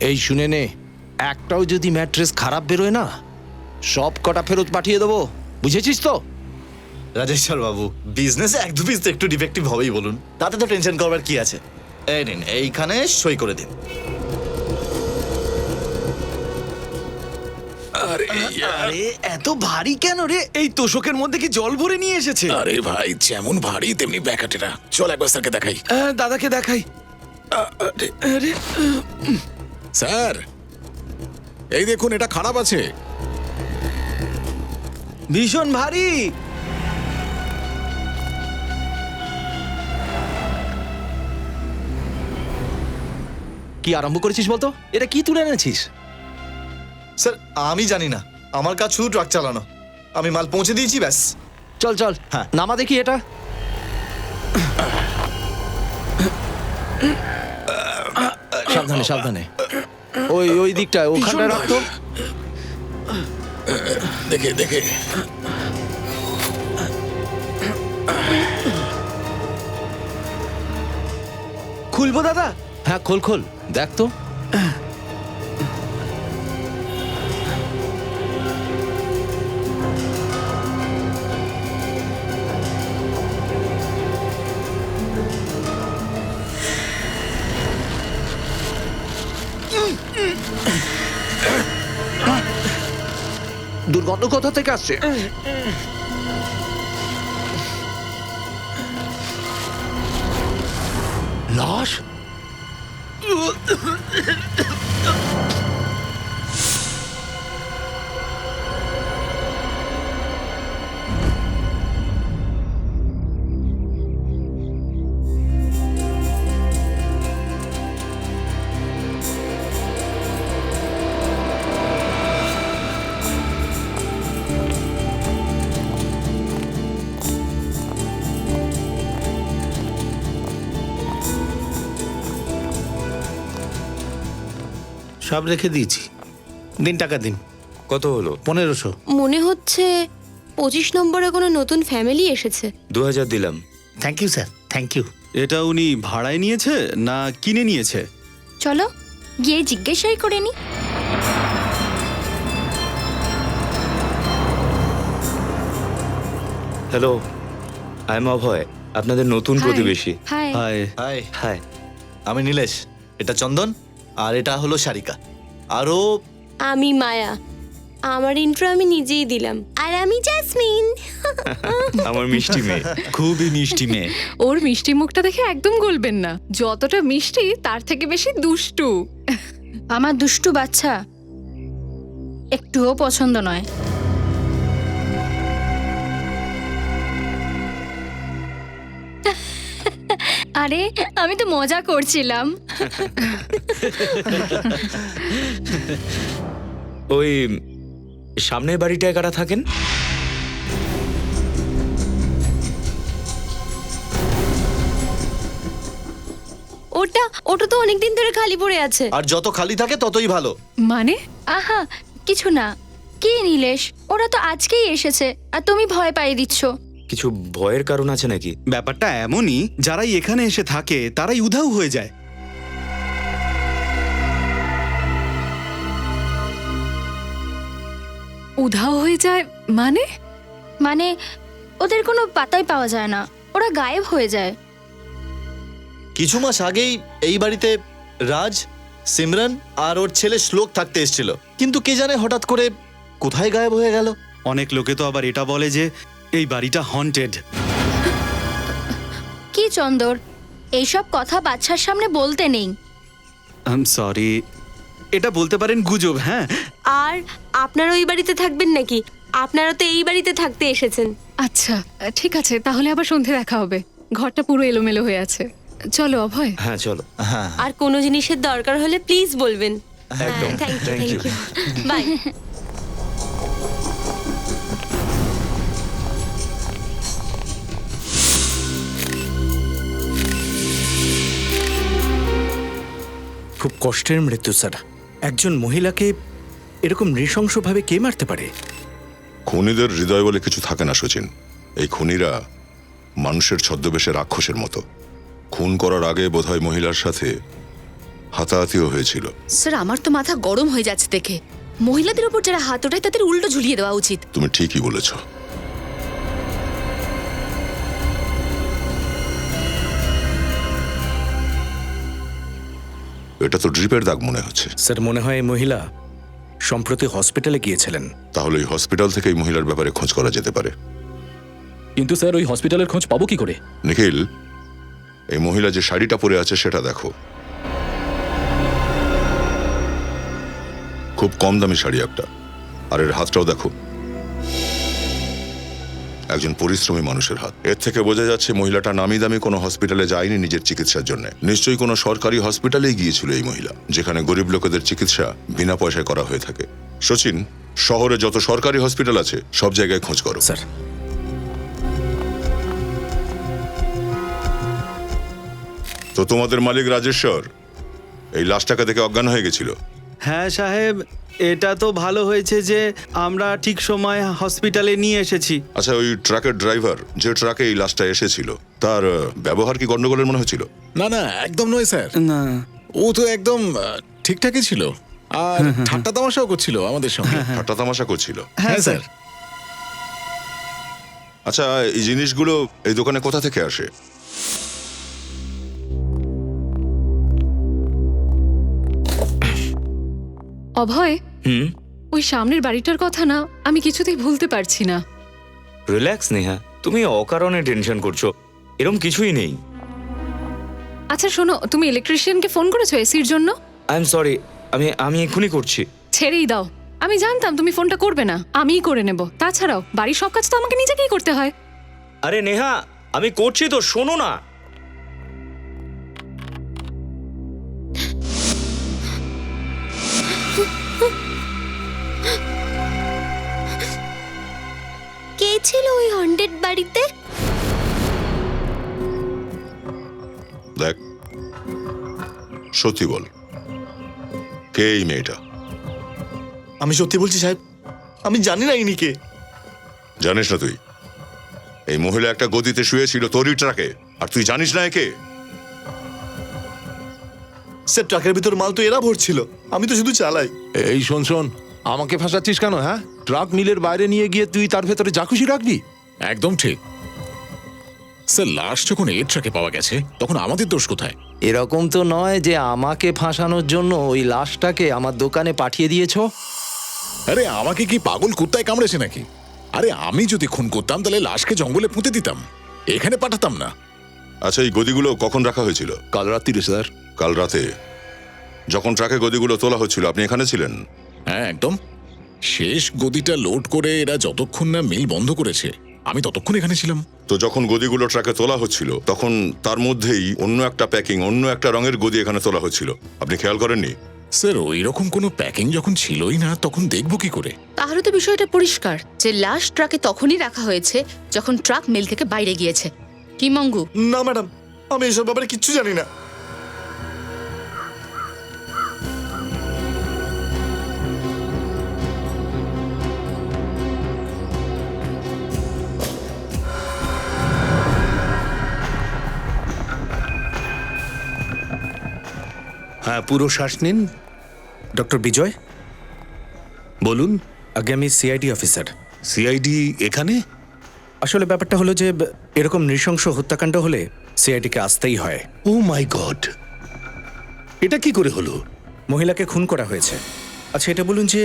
এই শুনে নে, একটাও যদি ম্যাট্রেস খারাপ বেরোয় না, সব কটা ফেরত পাঠিয়ে দেবো, বুঝেছিস তো? রাজেশ্বর বাবু, বিজনেসে এক দু পিস তো একটু ডিফেক্টিভ হবেই বলুন, তাতে তো টেনশন করবার কি আছে। এই নিন, এইখানে সই করে দিন। আরে এত ভারী কেন রে? এই তোষকের মধ্যে কি জল ভরে নিয়ে এসেছে? আরে ভাই, যেমন ভারী তেমনি ব্যাকাটেরা। চল একবার স্যারকে দেখাই। দাদাকে দেখাই। আরে স্যার, এই দেখুন, এটা খারাপ আছে। ভীষণ ভারী। কি আরম্ভ করেছিস বলতো? এটা কি তুলে এনেছিস? স্যার আমি জানি না, আমার কাজ শুধু ট্রাক চালানো। আমি মাল পৌঁছে দিয়েছি, ব্যাস। চল চল, হ্যাঁ। নামা দেখি এটা। সাবধানে সাবধানে, ওই ওই দিকটায়, ওখানটায় রাখতো। দেখে দেখে। খুলবো দাদা? হ্যাঁ খোল খোল, দেখ তো। দুর্গন্ধ কোথা থেকে আসছে? লাশ? সব রেখে দিয়েছি। দিন, টাকা দিন। কত হলো? 1500। মনে হচ্ছে 25 নম্বরে কোনো নতুন ফ্যামিলি এসেছে। 2000 দিলাম। Thank you sir, thank you. এটা উনি ভাড়ায় নিয়েছে না কিনে নিয়েছে? চলো গিয়ে জিজ্ঞাসাই করে নি। হ্যালো, আই এম অভয়, আপনাদের নতুন প্রতিবেশী। হাই। হাই। Hi, hi. আমি নীলেশ, এটা চন্দন, আর এটা হলো সারিকা। আরও আমি মায়া। আমার ইন্ট্রো আমি নিজেই দিলাম। আর আমি জাসমিন। আমার মিষ্টি মেয়ে। খুবই মিষ্টি মেয়ে। ওর মিষ্টি মুখটা দেখে একদম গলবেন না। যতটা মিষ্টি তার থেকে বেশি দুষ্টু। আমার দুষ্টু বাচ্চা একটুও পছন্দ নয়। আরে আমি তো মজা করছিলাম। ওই সামনের বাড়িটায় কারা থাকেন? ওটা ওটা তো অনেকদিন ধরে খালি পড়ে আছে। আর যত খালি থাকে ততই ভালো। মানে? আহা, কিছু না। কি নীলেশ, ওরা তো আজকেই এসেছে আর তুমি ভয় পাইয়ে দিচ্ছ। কিছু ভয়ের কারণ আছে নাকি? ব্যাপারটা এমনই, যারাই এখানে এসে থাকে তারাই উধাও হয়ে যায়। উধাও হয়ে যায় মানে? মানে ওদের কোনো পাতাই পাওয়া যায় না, ওরা গায়েব হয়ে যায়। কিছু মাস আগেই এই বাড়িতে রাজ, সিমরান আর ওর ছেলে শ্লোক থাকতে এসেছিল, কিন্তু কে জানে হঠাৎ করে কোথায় গায়েব হয়ে গেল। অনেক লোকে তো আবার এটা বলে যে এই বাড়িটা হন্টেড। কি চন্দর, এইসব কথা বাচ্চার সামনে বলতে নেই। আই এম সরি, এটা বলতে পারেন গুজব। হ্যাঁ, আর আপনারা ওই বাড়িতে থাকবেন নাকি? আপনারা তো এই বাড়িতে থাকতে এসেছেন। আচ্ছা ঠিক আছে, তাহলে আবার সন্ধে দেখা হবে। ঘরটা পুরো এলোমেলো হয়ে আছে। চলো অভয়। হ্যাঁ চলো। হ্যাঁ, আর কোনো জিনিসের দরকার হলে প্লিজ বলবেন। একদম। Thank you, Thank thank you. You. Bye. খুব কষ্টের মৃত্যু স্যার। একজন মহিলাকে এরকম নৃশংসভাবে কে মারতে পারে? খুনিদের হৃদয় বলে কিছু থাকে না সচিন। এই খুনিরা মানুষের ছদ্মবেশে রাক্ষসের মতো। খুন করার আগে বোধহয় মহিলার সাথে হাতাহাতিও হয়েছিল। স্যার আমার তো মাথা গরম হয়ে যাচ্ছে দেখে। মহিলাদের উপর যারা হাত ওঠায় তাদের উল্টো ঝুলিয়ে দেওয়া উচিত। তুমি ঠিকই বলেছ। এটা তো ড্রিপের দাগ মনে হচ্ছে। স্যার মনে হয় এই মহিলা সম্প্রতি হসপিটালে গিয়েছিলেন। তাহলে এই হসপিটাল থেকে এই মহিলার ব্যাপারে খোঁজ করা যেতে পারে। কিন্তু স্যার ওই হসপিটালের খোঁজ পাবো কি করে? নিখিল, এই মহিলা যে শাড়িটা পরে আছে সেটা দেখো। খুব কম দামি শাড়ি একটা, আর এর হাতটাও দেখো, একজন পরিশ্রমী মানুষের হাত। এর থেকে বোঝা যাচ্ছে মহিলাটা নামি দামি কোনো হসপিটালে যায়নি নিজের চিকিৎসার জন্য। নিশ্চয়ই কোনো সরকারি হসপিটালেই গিয়েছিল এই মহিলা, যেখানে গরিব লোকেদের চিকিৎসা বিনা পয়সায় করা হয়ে থাকে। সচিন, শহরে যত সরকারি হসপিটাল আছে সব জায়গায় খোঁজ করো। স্যার তো তোমাদের মালিক রাজেশ্বর এই লাশটাকে দেখে অজ্ঞান হয়ে গেছিল। হ্যাঁ সাহেব, এটা তো ভালো হয়েছে যে আমরা ঠিক সময় হসপিটালে নিয়ে এসেছি। আচ্ছা, ওই ট্রাকের ড্রাইভার যে ট্রাকে এই লাশটা এসেছিল তার ব্যবহার কি গন্ডগোলের মনে হয়েছিল? না না, একদম নয় স্যার। না, ও তো একদম ঠিকঠাকই ছিল, আর ঠাট্টা তামাশাও করছিল আমাদের সঙ্গে। ঠাট্টা তামাশা করছিল। হ্যাঁ স্যার। আচ্ছা, এই জিনিসগুলো এই দোকানে কোথা থেকে আসে? অভয়, হুম, ওই সামনের বাড়িটার কথা না আমি কিছুতেই ভুলতে পারছি না। রিল্যাক্স নেহা, তুমি অকারণে টেনশন করছো, এরকম কিছুই নেই। আচ্ছা শোনো, তুমি ইলেকট্রিশিয়ানকে ফোন করেছো এসির জন্য? আই এম সরি, আমি এক্ষুনি করছি। ছেড়েই দাও, আমি জানতাম তুমি ফোনটা করবে না, আমিই করে নেব। তাছাড়াও বাড়ির সব কাজ তো আমাকে নিজেকেই করতে হয়। আরে নেহা, আমি করছি তো, শোনো না। কে ছিল ওই হন্টেড বাড়িতে? দেখ, সত্যি বল, কে এই মেয়েটা? আমি সত্যি বলছি সাহেব, আমি জানি না ইনি কে। জানিস না তুই? এই মহিলা একটা গদিতে শুয়েছিল তোরই ট্রাকে, আর তুই জানিস না একে? স্যার ট্রাকের ভিতর মাল তো এরা ভরছিল, আমি তো শুধু চালাই। এই শোন শোন, আমাকে ফাঁসাচ্ছিস কেন? হ্যাঁ, ট্রাক মিলের বাইরে নিয়ে গিয়ে তুই তার ভেতরে যা খুশি রাখবি? একদম ঠিক স্যার। লাশ যখন এর ট্রাকে পাওয়া গেছে তখন আমাদের দোষ কোথায়? এরকম তো নয় যে আমাকে ফাঁসানোর জন্য ওই লাশটাকে আমার দোকানে পাঠিয়ে দিয়েছো। আরে আমাকে কি পাগল কুত্তায় কামড়েছে নাকি? আরে আমি যদি খুন করতাম তাহলে লাশকে জঙ্গলে পুঁতে দিতাম, এখানে পাঠাতাম না। আচ্ছা, এই গদিগুলো কখন রাখা হয়েছিল? কাল রাত্রিরে স্যার। কাল রাতে যখন ট্রাকে গদিগুলো তোলা হচ্ছিল আপনি এখানে ছিলেন? হ্যাঁ একদম। শেষ গদিটা লোড করে এরা যতক্ষণ না মিল বন্ধ করেছে আমি ততক্ষণ এখানে ছিলাম। তো যখন গদিগুলো ট্রাকে তোলা হচ্ছিল তখন তার মধ্যেই অন্য একটা প্যাকিং, অন্য একটা রঙের গদি এখানে তোলা হচ্ছিল, আপনি খেয়াল করেননি? স্যার ওই রকম কোনো প্যাকিং যখন ছিলই না তখন দেখবো কি করে? তাহলে তো বিষয়টা পরিষ্কার যে লাশ ট্রাকে তখনই রাখা হয়েছে যখন ট্রাক মিল থেকে বাইরে গিয়েছে। কি মঙ্গু? না ম্যাডাম, আমি এসব ব্যাপারে কিচ্ছু জানি না। হ্যাঁ, পুরো শ্বাস নিন। ডক্টর বিজয়, বলুন। আগে আমি সিআইডি অফিসার। সিআইডি এখানে? আসলে ব্যাপারটা হলো যে এরকম নৃশংস হত্যাকাণ্ড হলে সিআইডিকে আসতেই হয়। ও মাই গড, এটা কি করে হলো? মহিলাকে খুন করা হয়েছে। আচ্ছা এটা বলুন যে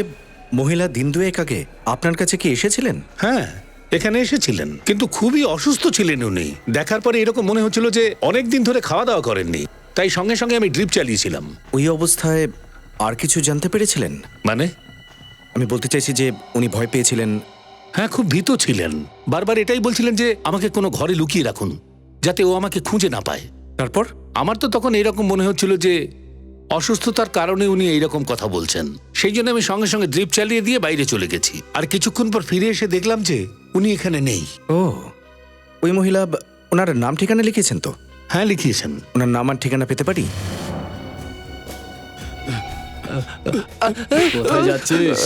মহিলা দিন দুয়েক আগে আপনার কাছে কি এসেছিলেন? হ্যাঁ, এখানে এসেছিলেন, কিন্তু খুবই অসুস্থ ছিলেন উনি। দেখার পরে এরকম মনে হচ্ছিল যে অনেক দিন ধরে খাওয়া দাওয়া করেননি, তাই সঙ্গে সঙ্গে আমি ড্রিপ চালিয়েছিলাম। ওই অবস্থায় আর কিছু জানতে পেরেছিলেন? মানে? আমি বলতে চাইছি যে উনি ভয় পেয়েছিলেন। হ্যাঁ, খুব ভীত ছিলেন। বারবার এটাই বলছিলেন যে আমাকে কোনো ঘরে লুকিয়ে রাখুন, যাতে ও আমাকে খুঁজে না পায়। তারপর? আমার তো তখন এইরকম মনে হচ্ছিল যে অসুস্থতার কারণে উনি এইরকম কথা বলছেন। সেই জন্য আমি সঙ্গে সঙ্গে ড্রিপ চালিয়ে দিয়ে বাইরে চলে গেছি। আর কিছুক্ষণ পর ফিরে এসে দেখলাম যে উনি এখানে নেই। ও, ওই মহিলা ওনার নাম ঠিকানা লিখিয়েছেন তো? হ্যাঁ, লিখিয়েছেন। ওনার নাম আর ঠিকানা পেতে পারি? কোথায় যাচ্ছিস?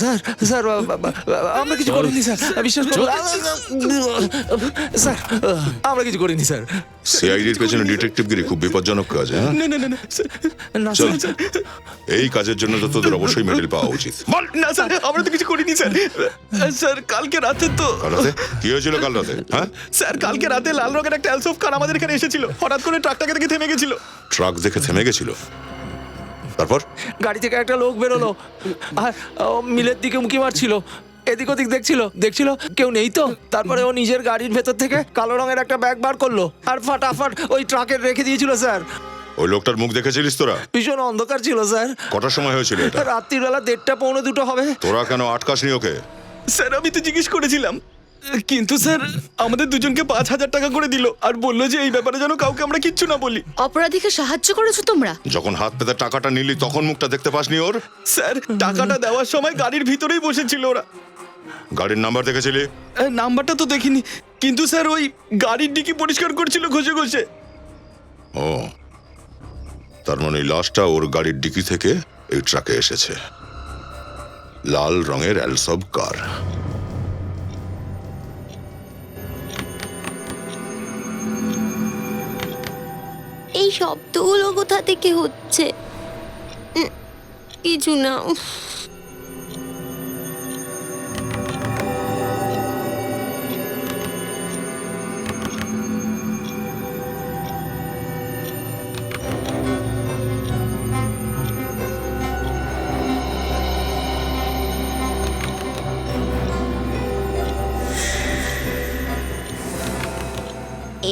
স্যার স্যার আমরা কিছু করিনি স্যার, বিশ্বাস করুন স্যার, আমরা কিছু করিনি স্যার। সিআইডির পেছনে ডিটেকটিভগিরি খুব বিপজ্জনক কাজ, হ্যাঁ? না চল, স্যার, এই কাজের জন্য তো তোদের অবশ্যই মেডেল পাওয়া উচিত। না স্যার, আমরা তো কিছু করিনি স্যার। স্যার কালকে রাতে তো কাল রাতে কি হয়েছিল? কাল রাতে, হ্যাঁ? স্যার কালকে রাতে লাল রঙের একটা এলসফ কার আমাদের এখানে এসেছিল, হঠাৎ করে ট্রাকটাকে দেখে থেমে গেছিল। ট্রাক দেখে থেমে গেছিল, তারপর? গাড়ি থেকে একটা লোক বেরোলো আর মিলের দিকে উঁকি মারছিল, এদিক ওদিক দেখছিল কেউ নেই তো। তারপরে ও নিজের গাড়ির ভেতর থেকে কালো রঙের একটা ব্যাগ বার করলো আর ফাটাফাট ওই ট্রাকে রেখে দিয়েছিল স্যার। ওই লোকটার মুখ দেখেছিলিস তোরা? ভীষণ অন্ধকার ছিল স্যার, কটার সময় হয়েছিল এটা? রাত্রিবেলা 1:30 পৌনে 2 হবে। তোরা কেন আটকাসনি ওকে? স্যার আমি তো জিজ্ঞেস করেছিলাম, কিন্তু স্যার আমাদের দুজনকে 5,000 টাকা করে দিল আর বললো যে এই ব্যাপারে যেন কাউকে আমরা কিচ্ছু না বলি। অপরাধীকে সাহায্য করেছো তোমরা? যখন হাত পেতে টাকাটা নিলি তখন মুখটা দেখতে পাসনি ওর? স্যার টাকাটা দেওয়ার সময় গাড়ির ভিতরেই বসেছিল ওরা। গাড়ির নাম্বার দেখেছিলি? নাম্বারটা তো দেখিনি, কিন্তু স্যার ওই গাড়ির ডিকি পরিষ্কার করছিল ঘষে ঘষে। ও, তার মানে এই লাশটা ওর গাড়ির ডিকি থেকে এই ট্রাকে এসেছে। লাল রঙের অ্যালসব কার। এই শব্দগুলো কোথা থেকে হচ্ছে? কিছু না। উফ।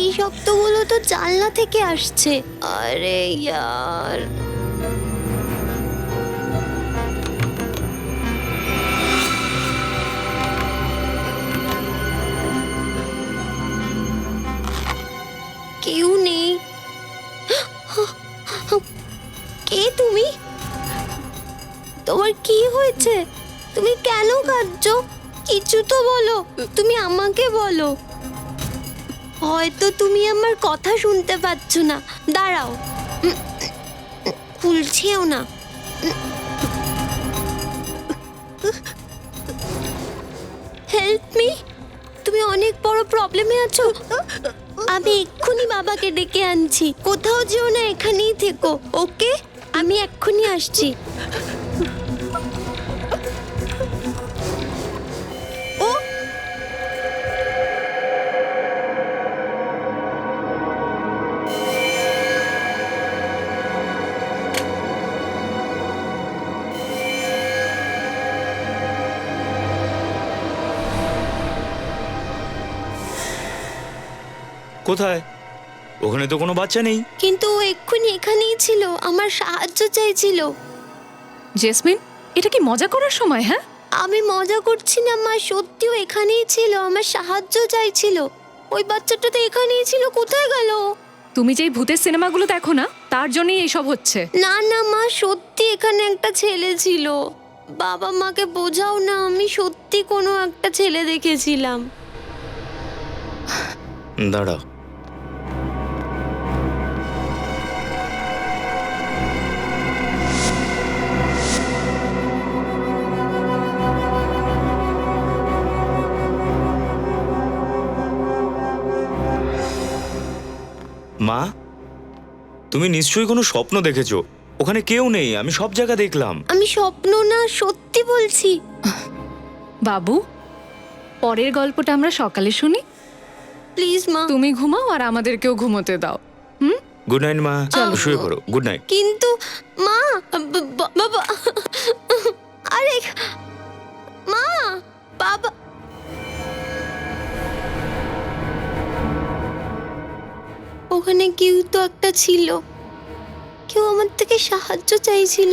এই শব্দগুলো তো জানলা থেকে আসছে। আরে ইয়ার, কেউ নেই। কে তুমি? তোমার কি হয়েছে? তুমি কেন কাঁদছো? কিছু তো বলো, তুমি আমাকে বলো। হয়তো তুমি আমার কথা শুনতে পাচ্ছ না। দাঁড়াও, খুলছেও না। Help me. তুমি অনেক বড় প্রবলেমে আছো। আমি এক্ষুনি বাবাকে ডেকে আনছি। কোথাও যেও না, এখানেই থেকো, ওকে? আমি এক্ষুনি আসছি। ও কোথায়? ওখানে তো কোনো বাচ্চা নেই। কিন্তু ও এক্ষুনি এখানেই ছিল, আমার সাহায্য চাইছিল। জেসমিন, এটা কি মজা করার সময়? হ্যাঁ, আমি মজা করছি না মা, সত্যিও এখানেই ছিল, আমার সাহায্য চাইছিল। ওই বাচ্চাটা তো এখানেই ছিল, কোথায় গেল? তুমি যেই ভূতের সিনেমাগুলো দেখো না, তার জন্যই এইসব হচ্ছে। না না মা, সত্যি এখানে একটা ছেলে ছিল। বাবা মাকে বোঝাও না, আমি সত্যি কোনো একটা ছেলে দেখেছিলাম। দাঁড়াও, মা তুমি নিশ্চয়ই কোনো স্বপ্ন দেখেছো। ওখানে কেউ নেই, আমি সব জায়গা দেখলাম। আমি স্বপ্ন না, সত্যি বলছি। বাবু, পরের গল্পটা আমরা সকালে শুনি। প্লিজ মা। তুমি ঘুমাও আর আমাদেরকেও ঘুমোতে দাও। গুড নাইট মা, শুয়ে পড়ো। Good night. কিন্তু মা, বাবা, আরে মা, বাবা। ওখানে কেউ তো একটা ছিল, কেউ আমার থেকে সাহায্য চাইছিল।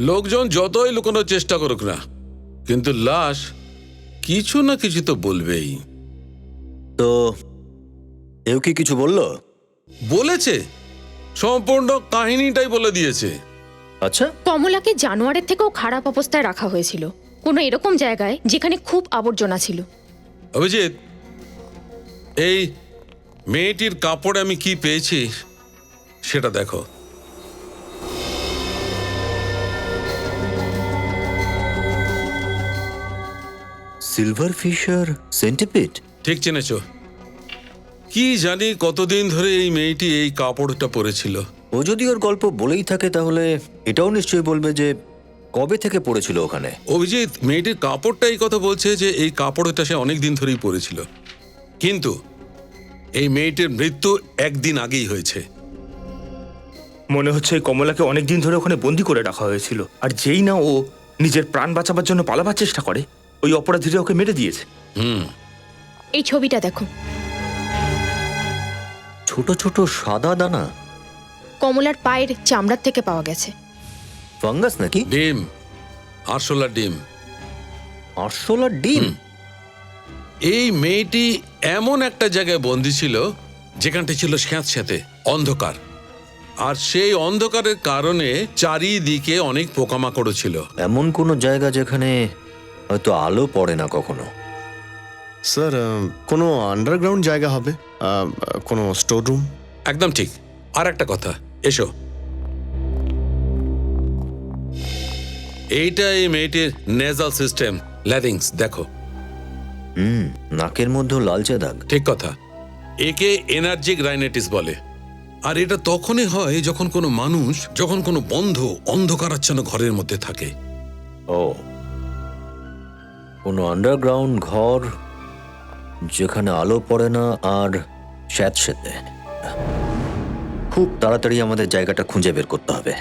লোকজন যতই লুকানোর চেষ্টা করুক না, কিন্তু লাশ কিছু না কিছু তো বলবেই। তো এও কি কিছু বললো? বলেছে, সম্পূর্ণ কাহিনীটাই বলে দিয়েছে। আচ্ছা, কমলাকে জানোয়ারের থেকেও খারাপ অবস্থায় রাখা হয়েছিল, কোনো এরকম জায়গায় যেখানে খুব আবর্জনা ছিল। অভিজিৎ, এই মেয়েটির কাপড়ে আমি কি পেয়েছি সেটা দেখো। Silver fisher centipede. ঠিক চিনেছ। কি জানি কতদিন ধরে এই মেয়েটি এই কাপড়টা পরেছিল। ও যদি ওর গল্প বলেই থাকে তাহলে এটাও নিশ্চয়ই বলবে যে কবে থেকে পড়েছিল ওখানে। অভিজিৎ, মেয়েটির কাপড়টা এই কথা বলছে যে এই কাপড়টা সে অনেক দিন ধরেই পরেছিল, কিন্তু এই মেয়েটির মৃত্যু একদিন আগেই হয়েছে। মনে হচ্ছে কমলাকে অনেক দিন ধরে ওখানে বন্দি করে রাখা হয়েছিল, আর যেই না ও নিজের প্রাণ বাঁচাবার জন্য পালাবার চেষ্টা করে, ওই অপরাধীরা ওকে মেরে দিয়েছে। এই ছবিটা দেখো, ছোট ছোট সাদা দানা কমলার পায়ের চামড়ার থেকে পাওয়া গেছে। ফাঙ্গাস নাকি? ডিম, আরশোলার ডিম। আরশোলার ডিম? এই মেয়েটি এমন একটা জায়গায় বন্দী ছিল যেখানটি ছিল স্যাঁতস্যাঁতে অন্ধকার, আর সেই অন্ধকারের কারণে চারিদিকে অনেক পোকামাকড় ছিল। এমন কোনো জায়গা যেখানে হয়তো আলো পড়ে না কখনো। স্যার, কোনো আন্ডারগ্রাউন্ড জায়গা হবে, কোনো স্টোর রুম? একদম ঠিক। আর একটা কথা, এসো। এইটা এই মেয়েটির নেজাল সিস্টেম, ল্যারিংস, দেখো। নাকের মধ্যে লালচে দাগ। ঠিক কথা। একে এনার্জিক রাইনাইটিস বলে, আর এটা তখনই হয় যখন কোনো মানুষ, যখন কোনো বন্ধ অন্ধকারাচ্ছন্ন ঘরের মধ্যে থাকে। ও, কোনো আন্ডারগ্রাউন্ড ঘর যেখানে আলো পড়ে না আর স্যাঁতস্যাঁতে। খুব তাড়াতাড়ি আমাদের জায়গাটা খুঁজে বের করতে হবে।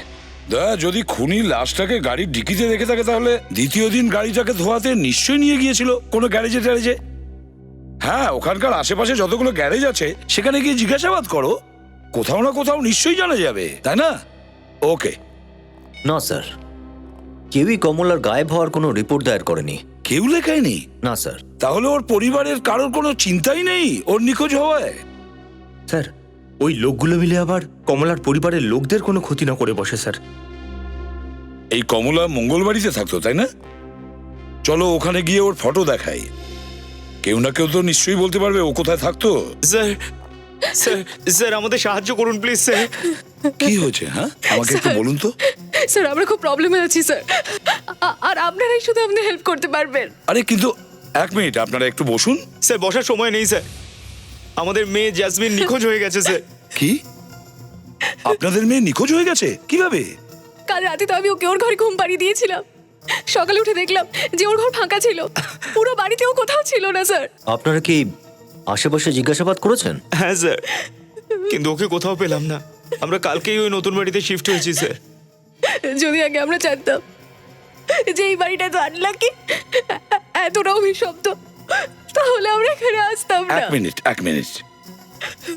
যদি খুনি লাশটাকে গাড়ির ডিকিতে রেখে থাকে, তাহলে দ্বিতীয় দিন গাড়িটাকে ধোয়াতে নিশ্চয়ই নিয়ে গিয়েছিল কোনো গ্যারেজে ট্যারেজে। হ্যাঁ, ওখানকার আশেপাশে যতগুলো গ্যারেজ আছে সেখানে গিয়ে জিজ্ঞাসাবাদ করো, কোথাও না কোথাও নিশ্চয়ই জানা যাবে, তাই না? ওকে। না স্যার, কেউই কমলার গায়েব হওয়ার কোনো রিপোর্ট দায়ের করেনি। কেউ লেখায়নি? না স্যার। তাহলে ওর পরিবারের কারোর কোনো চিন্তাই নেই ওর নিখোঁজ হওয়ায়? স্যার, ওই লোকগুলো মিলে আবার কমলার পরিবারের লোকদের কোনো ক্ষতি না করে বসে স্যার। এই কমলা মঙ্গলবাড়িতে থাকতো, তাই না? চলো ওখানে গিয়ে ওর ফটো দেখাই, কেউ না কেউ তো নিশ্চয়ই বলতে পারবে ও কোথায় থাকতো। স্যার স্যার স্যার আমাদের সাহায্য করুন প্লিজ স্যার। কি হয়েছে? হ্যাঁ, আমাকে একটু বলুন তো। স্যার, আমরা খুব প্রবলেমে আছি স্যার, আর আপনারাই শুধু আমাদের হেল্প করতে পারবেন। আরে কিন্তু এক মিনিট, আপনারা একটু বসুন। স্যার, বসার সময় নেই স্যার, আমাদের মেয়ে জ্যাসমিন নিখোঁজ হয়ে গেছে স্যার। কি? আপনাদের মেয়ে নিখোঁজ হয়ে গেছে? কিভাবে? কাল রাতে তো আমি ওকে ওর ঘরে ঘুম পাড়িয়ে দিয়েছিলাম, সকালে উঠে দেখলাম যে ওর ঘর ফাঁকা ছিল, পুরো বাড়িতেও কোথাও ছিল না স্যার। আপনারা কি আশেপাশে জিজ্ঞাসাবাদ করেছেন? হ্যাঁ স্যার, কিন্তু ওকে কোথাও পেলাম না। আমরা কালকেই ওই নতুন বাড়িতে শিফট হয়েছি স্যার। যদি আগে আমরা জানতাম যে এই বাড়িটা তো আনলাকি, এতটা অভিশপ্ত, তাহলে আমরা এখানে আসতাম না। এক মিনিট।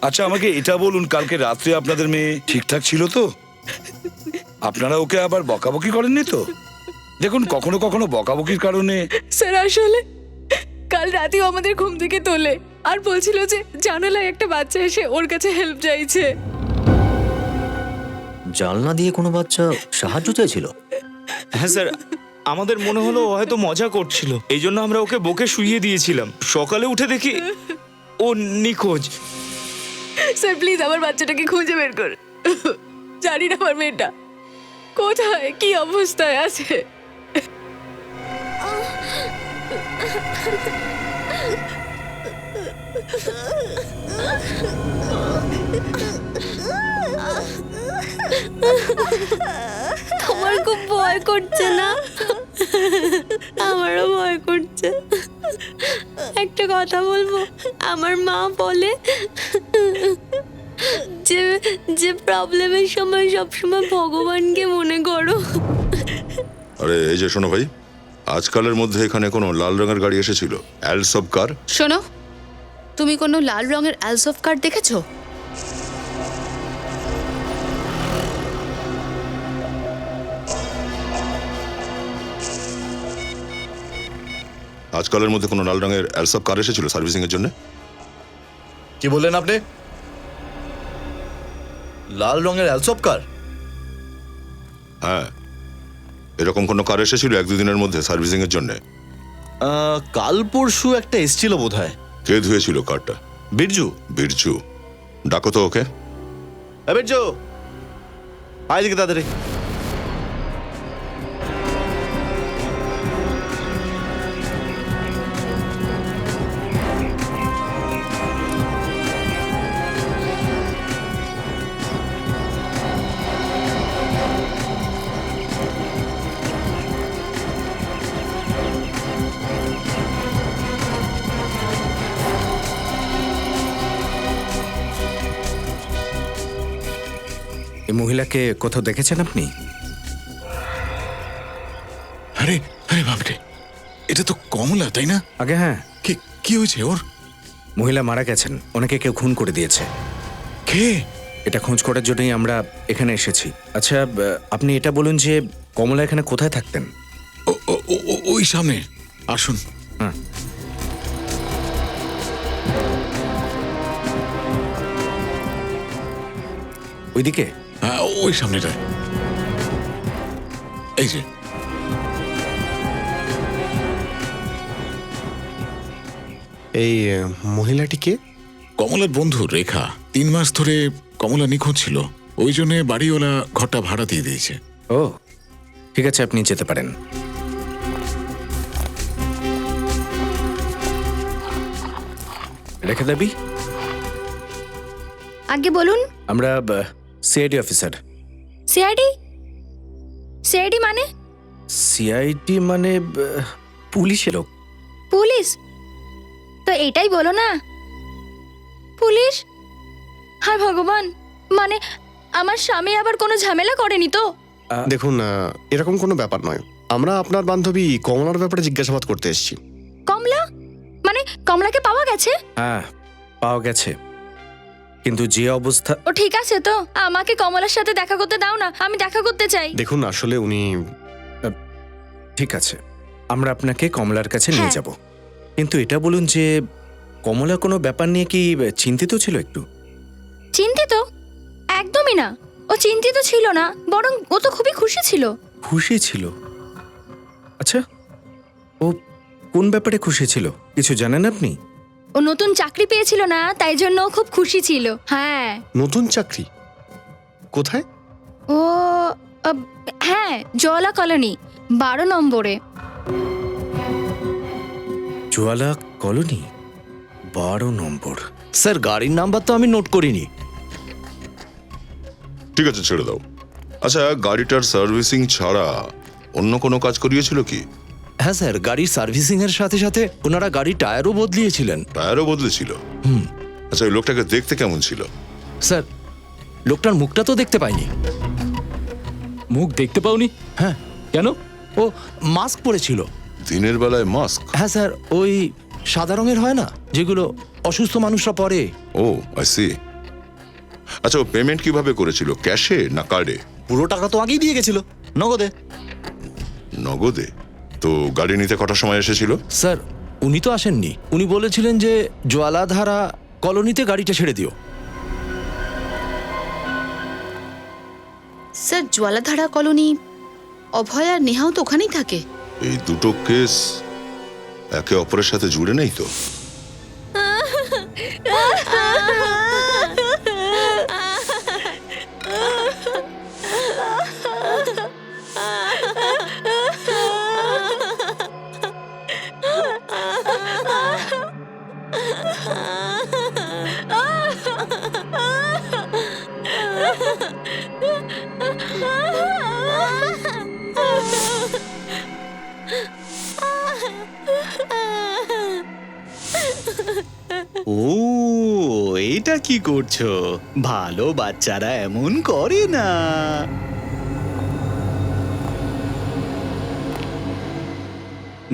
আচ্ছা, আমাকে এটা বলুন, কালকে রাত্রে আপনাদের মেয়ে ঠিকঠাক ছিল তো? আপনারা ওকে আবার বকাবকি করেননি তো? দেখুন, কখনো কখনো বকাবকির কারণে। স্যার, আসলে কাল রাতেও আমাদের ঘুম থেকে তোলে আর বলছিল যে জানালায় একটা বাচ্চা এসে ওর কাছে হেল্প চাইছে। জানলা দিয়ে কোনো বাচ্চা সাহায্য চাইছিল? হ্যাঁ স্যার, আমাদের মনে হলো ও হয়তো মজা করছিল, এই জন্য আমরা ওকে বকে শুইয়ে দিয়েছিলাম। সকালে উঠে দেখি ও নিখোঁজ। স্যার, প্লিজ আমার বাচ্চাটাকে খুঁজে বের কর। জানি না আমার মেয়েটা কোথায়, কি অবস্থায় আছে। তোমার খুব ভয় করছে না? আমারও ভয় করছে। একটা কথা বলবো, আমার মা বলে যে যে প্রবলেমের সময় সবসময় ভগবানকে মনে করো। আরে এই যে শোনো ভাই, আজকালের মধ্যে এখানে কোনো লাল রঙের গাড়ি এসেছিল, অ্যালসব কার। শোনো, তুমি কোনো লাল রঙের অ্যালসফ কার দেখেছো? আজকালের মধ্যে কোনো লাল রঙের অ্যালসব কার এসেছিল সার্ভিসিং এর জন্য? কি বললেন আপনি? লাল রঙের অ্যালসপ কার? হ্যাঁ, এরকম কোনো কার এসেছিল 1-2 দিনের মধ্যে সার্ভিসিং এর জন্য? কাল পরশু একটা এসছিল বোধহয়। কে ধুয়েছিল কারটা? বিরজু। বিরজু? ডাকো তো ওকে। বিরজু, আয় দিকে তাড়াতাড়ি। এই মহিলাকে কোথাও দেখেছেন আপনি? আরে আরে বাপরে, এটা তো কমলা, তাই না? আগে হ্যাঁ। কি হয়েছে ওর? মহিলা মারা গেছেন, ওনাকে কেউ খুন করে দিয়েছে। কে? এটা খোঁজ করার জন্যই আমরা এখানে এসেছি। আচ্ছা, আপনি এটা বলুন যে কমলা এখানে কোথায় থাকতেন? ওই সামনে আসুন। হ্যাঁ। ওইদিকে? হ্যাঁ, ওই সামনেটা। এই যে। এই মহিলাটিকে? কমলার বন্ধু রেখা। 3 মাস ধরে কমলা নিখোঁজ ছিল, ওই জন্য বাড়িওয়ালা ঘরটা ভাড়া দিয়ে দিয়েছে। ও ঠিক আছে, আপনি যেতে পারেন। রেখা দেবী, আগে বলুন। আমরা সিআইডি অফিসার। সিআইডি? সিআইডি মানে? সিআইডি মানে পুলিশের লোক। পুলিশ? তো এটাই বলো না, পুলিশ। হায় ভগবান, মানে আমার স্বামী আবার কোনো ঝামেলা করেনি তো? দেখুন, এরকম কোনো ব্যাপার নয়। আমরা আপনার বান্ধবী কমলার ব্যাপারে জিজ্ঞাসাবাদ করতে এসেছি। কমলা? মানে কমলাকে পাওয়া গেছে? হ্যাঁ, পাওয়া গেছে, কিন্তু যে অবস্থা। ও ঠিক আছে, তো আমাকে কমলার সাথে দেখা করতে দাও না, আমি দেখা করতে চাই। দেখুন, আসলে উনি। ঠিক আছে, আমরা আপনাকে কমলার কাছে নিয়ে যাব, কিন্তু এটা বলুন যে কমলা কোনো ব্যাপার নিয়ে কি চিন্তিত ছিল একটু? চিন্তিত? একদমই না, ও চিন্তিত ছিল না, বরং ও তো খুবই খুশি ছিল। খুশি ছিল? আচ্ছা, ও কোন ব্যাপারে খুশি ছিল কিছু জানেন আপনি? ও নতুন চাকরি পেয়েছিল না, তাই জন্য ও খুব খুশি ছিল। হ্যাঁ। নতুন চাকরি? কোথায়? ও হ্যাঁ, জওয়ালা কলোনি 12 নম্বরে। জওয়ালা কলোনি 12 নম্বর? স্যার, গাড়ির নাম্বার তো আমি নোট করিনি। ঠিক আছে, ছেড়ে দাও। আচ্ছা, গাড়িটার সার্ভিসিং ছাড়া অন্য কোনো কাজ করিয়েছিল কি? হ্যাঁ স্যার, গাড়ির সার্ভিসিং এর সাথে সাথে ওনারা গাড়ির টায়ারও বদলিয়েছিলেন। টায়ারও বদলেছিল? আচ্ছা, ওই লোকটাকে দেখতে কেমন ছিল? স্যার, লোকটার মুখটা তো দেখতে পাইনি। মুখ দেখতে পাওনি? হ্যাঁ। কেন? ও মাস্ক পরেছিল। দিনের বেলায় মাস্ক? হ্যাঁ স্যার, ওই সাদা রঙের হয় না যেগুলো অসুস্থ মানুষরা পরে। ও আই সি। আচ্ছা, ও পেমেন্ট কিভাবে করেছিল, ক্যাশে না কার্ডে? পুরো টাকা তো আগেই দিয়ে গেছিল, নগদে। নগদে? তো গাড়ি নিতে কটার সময় এসেছিল? স্যার, উনি তো আসেননি। উনি বলেছিলেন যে জওয়ালাধারা কলোনিতে গাড়িটা ছেড়ে দিও। স্যার, জওয়ালাধারা কলোনি, অভয় আর নেহাও তো ওখানেই থাকে। এই দুটো কেস একে অপরের সাথে জুড়ে নেই তো? ও, এটা কি করছো? ভালো বাচ্চারা এমন করে না।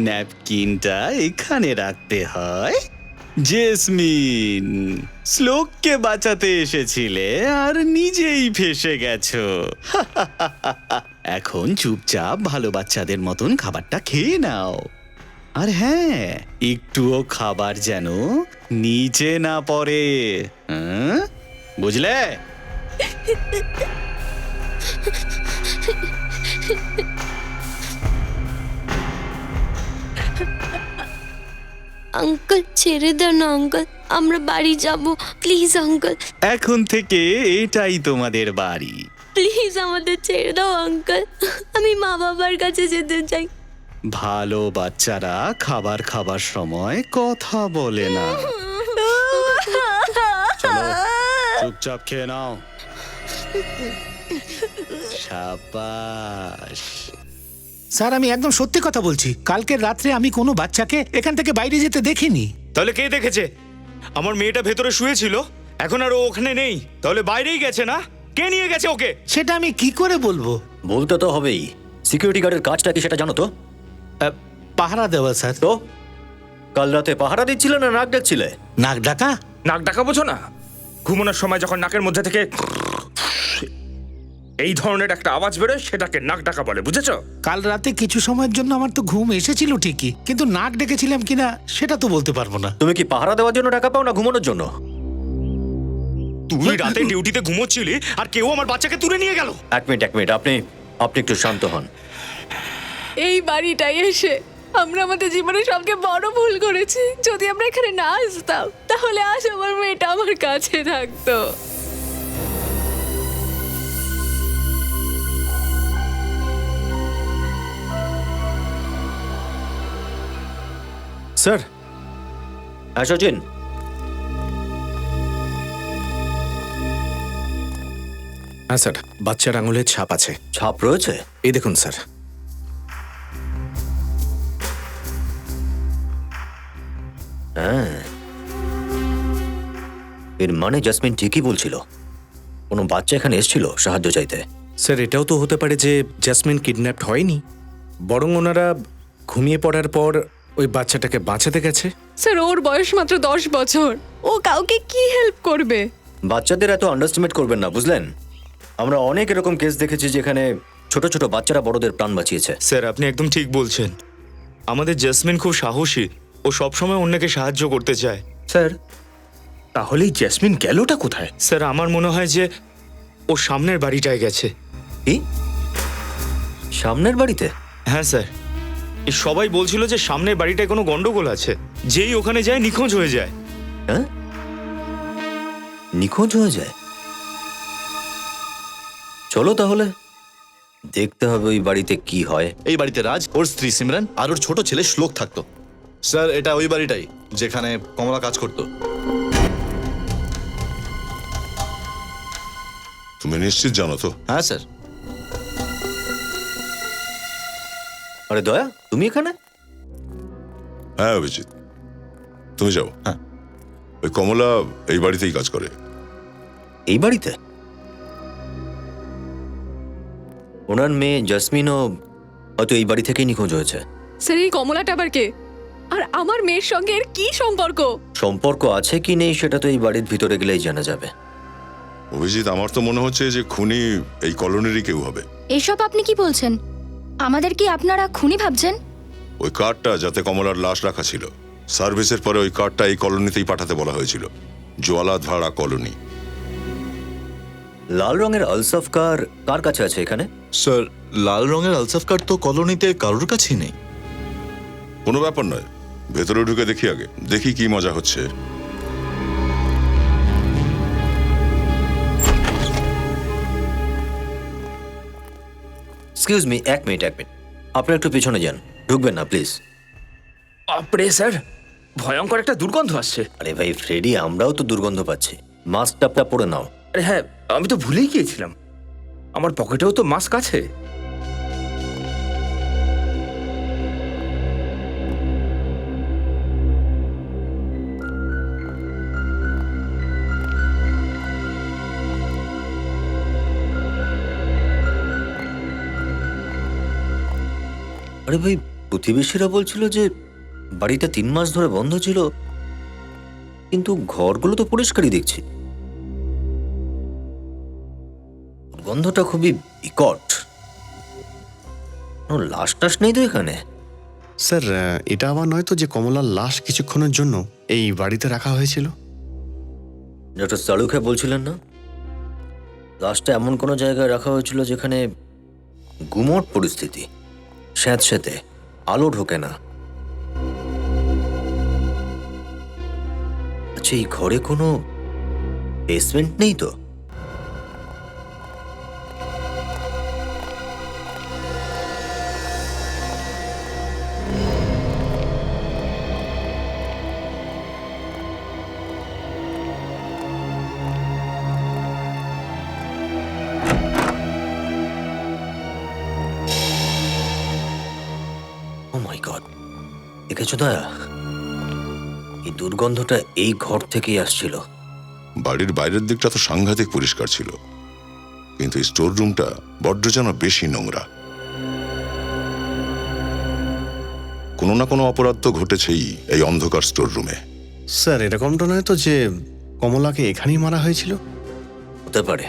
ন্যাপকিনটা এখানে রাখতে হয়। জেসমিন, শ্লোককে বাঁচাতে এসেছিলে আর নিজেই ফেসে গেছো। এখন চুপচাপ ভালো বাচ্চাদের মতন খাবারটা খেয়ে নাও। আর হ্যাঁ, একটুও খাবার যেন নিচে না পড়ে, বুঝলে? আঙ্কেল ছেড়ে দেন না আঙ্কেল, আমরা বাড়ি যাব প্লিজ আঙ্কেল। এখন থেকে এটাই তোমাদের বাড়ি। প্লিজ আমাদের ছেড়ে দাও আঙ্কেল, আমি মা বাবার কাছে যেতে চাই। ভালো বাচ্চারা খাবার খাবার সময় কথা বলে না। চলো, চুপচাপ খেয়ে নাও। শাবাশ। স্যার, আমি একদম সত্যি কথা বলছি। কালকের রাত্রে আমি কোনো বাচ্চাকে এখান থেকে বাইরে যেতে দেখিনি। তাহলে কে দেখেছে? আমার মেয়েটা ভেতরে শুয়েছিল, এখন আর ও ওখানে নেই, তাহলে বাইরেই গেছে না? কে নিয়ে গেছে ওকে? সেটা আমি কি করে বলবো? বলতে তো হবেই। সিকিউরিটি গার্ডের কাজটা কি সেটা জানো তো? পাহারা দেওয়া স্যার। তো কাল রাতে পাহারা দিচ্ছিলে না নাক ডাকছিলে? নাক ডাকা? নাক ডাকা বোঝো না? ঘুমানোর সময় যখন নাকের মধ্যে থেকে এই ধরনের একটা আওয়াজ বেরোয় সেটাকে নাক ডাকা বলে, বুঝেছো? কাল রাতে কিছু সময়ের জন্য আমার তো ঘুম এসেছিল ঠিকই, কিন্তু নাক ডেকেছিলাম কিনা সেটা তো বলতে পারবো না। তুমি কি পাহারা দেওয়ার জন্য টাকা পাও না ঘুমানোর জন্য? তুই রাতে ডিউটিতে ঘুমোচ্ছিলি আর কেউ আমার বাচ্চাকে তুলে নিয়ে গেল। এক মিনিট আপনি একটু শান্ত হন। এই বাড়িটাই এসে আমরা আমাদের জীবনে সবকে বড় ভুল করেছি। যদি আমরা এখানে না আসতাম তাহলে আজ আমার মেয়েটা আমার কাছে থাকতো। স্যার। সচিন, হ্যাঁ স্যার, বাচ্চার আঙুলের ছাপ আছে। ছাপ রয়েছে? এই দেখুন স্যার। হ্যাঁ, এর মানে জাসমিন ঠিকই বলছিল, কোনো বাচ্চা এখানে এসেছিল সাহায্য চাইতে। স্যার, এটাও তো হতে পারে যে জাসমিন কিডন্যাপড হয়নি, বরং ওনারা ঘুমিয়ে পড়ার পর ওই বাচ্চাটাকে বাঁচাতে গেছে। স্যার, ওর বয়স মাত্র 10 বছর, ও কাউকে কি হেল্প করবে? বাচ্চাদের এত আন্ডারস্টিমেট করবেন না, বুঝলেন? আমরা অনেক এরকম কেস দেখেছি যেখানে ছোট ছোট বাচ্চারা বড়দের প্রাণ বাঁচিয়েছে। স্যার, আপনি একদম ঠিক বলছেন। আমাদের জেসমিন খুব সাহসী, ও সবসময় অন্যকে সাহায্য করতে চায়। স্যার, তাহলে জেসমিন গেলটা কোথায়? স্যার, আমার মনে হয় যে ও সামনের বাড়িটায় গেছে। কি? সামনের বাড়িতে? হ্যাঁ স্যার, এই সবাই বলছিল যে সামনের বাড়িটায় কোনো গন্ডগোল আছে, যেই ওখানে যায় নিখোঁজ হয়ে যায়। হ্যাঁ, নিখোঁজ হয়ে যায়? চলো তাহলে দেখতে হবে ওই বাড়িতে কি হয়। এই বাড়িতে রাজ, ওর স্ত্রী সিমরান আর ওর ছোট ছেলে শ্লোক থাকতো। স্যার, এটা ওই বাড়িটাই যেখানে কমলা কাজ করতো। তুমি নিশ্চিত জানো তো? হ্যাঁ স্যার। আরে দয়া, তুমি এখানে? হ্যাঁ অভিজিৎ, তুমি যাও। হ্যাঁ, ওই কমলা এই বাড়িতেই কাজ করে। এই বাড়িতে? ওনার মেয়ে জাসমিনও হয়তো এই বাড়ি থেকেই নিখোঁজ হয়েছে। স্যার, এই কমলাটা আবার কে? আর আমার মেয়ের সঙ্গে এর কি সম্পর্ক? সম্পর্ক আছে কি নেই সেটা তো এই বাড়ির ভিতরে গেলেই জানা যাবে। অভিজিৎ, আমার তো মনে হচ্ছে যে খুনি এই কলোনিরই কেউ হবে। এসব আপনি কি বলছেন? আমাদের কি আপনারা খুনি ভাবছেন? ওই কার্ডটা যাতে কমলার লাশ রাখা ছিল, সার্ভিসের পরে ওই কার্ডটা এই কলোনিতেই পাঠাতে বলা হয়েছিল, জোয়ালাধারা কলোনি। লাল রঙের আলসাফ কার কার কাছে আছে এখানে? স্যার, লাল রঙের আলসাফ কার্ড তো কলোনিতে কারোর কাছেই নেই। কোনো ব্যাপার নয়, ভেতরে ঢুকে দেখি আগে, দেখি কি মজা হচ্ছে। এক্সকিউজ মি, এক মিনিট। আপনি একটু পিছনে যান, ঢুকবেন না প্লিজ। বাপরে স্যার, ভয়ঙ্কর একটা দুর্গন্ধ আসছে। আরে ভাই ফ্রেডি, আমরাও তো দুর্গন্ধ পাচ্ছি। মাস্কটা পরে নাও। আরে হ্যাঁ, আমি তো ভুলেই গিয়েছিলাম, আমার পকেটেও তো মাস্ক আছে। আরে ভাই, প্রতিবেশীরা বলছিল যে বাড়িটা 3 মাস ধরে বন্ধ ছিল, কিন্তু ঘরগুলো তো পরিষ্কারই দেখছি। গন্ধটা খুবই বিকট। লাশ টাশ নেই তো এখানে? স্যার এটা আবার নয় তো যে কমলার লাশ কিছুক্ষণের জন্য এই বাড়িতে রাখা হয়েছিল? ডক্টর সালুখে বলছিলেন না লাশটা এমন কোনো জায়গায় রাখা হয়েছিল যেখানে গুমোট পরিস্থিতি, স্যাঁতস্যাঁতে, আলো ঢোকে না। আচ্ছা, এই ঘরে কোনো বেসমেন্ট নেই তো? ও মাই গড, দেখেছো দয়া, এই দুর্গন্ধটা এই ঘর থেকেই আসছিল। বাড়ির বাইরের দিকটা তো সাংঘাতিক পরিষ্কার ছিল, কিন্তু এই স্টোর রুমটা বড্ড যেন বেশি নোংরা। কোনো না কোনো অপরাধ তো ঘটেছেই এই অন্ধকার স্টোর রুমে। স্যার এরকমটা নয় তো যে কমলাকে এখানেই মারা হয়েছিল? হতে পারে।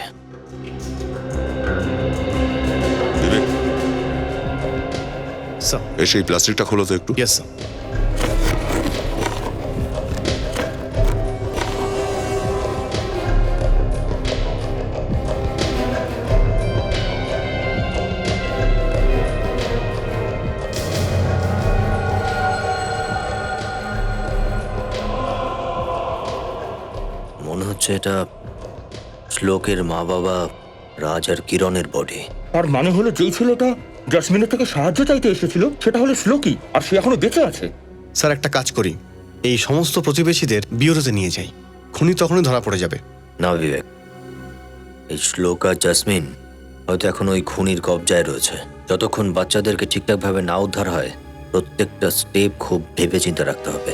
এসে এই প্লাস্টিকটা খোলো তো একটু। Yes sir. মনে হচ্ছে এটা শ্লোকের মা বাবা রাজ আর কিরণের বডি। তার মানে হলো যেই ছেলেটা জাসমিনের থেকে সাহায্য চাইতে এসেছিল সেটা হলো শ্লোকী, আর সে এখনো বেঁচে আছে। স্যার একটা কাজ করি, এই সমস্ত প্রতিবেশীদের বিউরোতে নিয়ে যাই, খুনি তখনই ধরা পড়ে যাবে। না বিবেক, এই শ্লোক আর জাসমিন হয়তো এখন ওই খুনির কবজায় রয়েছে। যতক্ষণ বাচ্চাদেরকে ঠিকঠাকভাবে না উদ্ধার হয়, প্রত্যেকটা স্টেপ খুব ভেবে চিন্তে রাখতে হবে।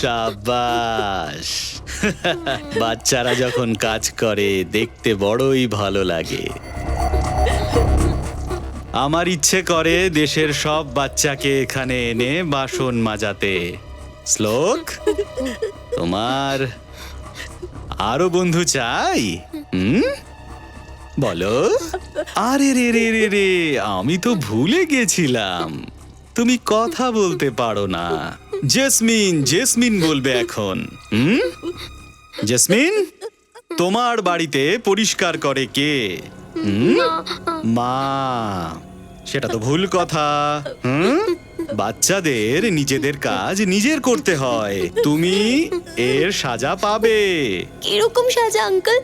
সাবাস! বাচ্চারা যখন কাজ করে দেখতে বড়ই ভালো লাগে। আমার ইচ্ছে করে দেশের সব বাচ্চাকে এখানে এনে বাসন মাজাতে। শ্লোক, তোমার আরো বন্ধু চাই? বলো। আরে রে রে রে রে, আমি তো ভুলে গেছিলাম, তুমি কথা বলতে পারো না। জেসমিন, জেসমিন বলবে এখন। জেসমিন, তোমার বাড়িতে পরিষ্কার করে কে? মা। সেটা তো ভুল কথা। বাচ্চাদের নিজেদের কাজ নিজের করতে হয়। তুমি এর সাজা পাবে। কিরকম সাজা আঙ্কেল?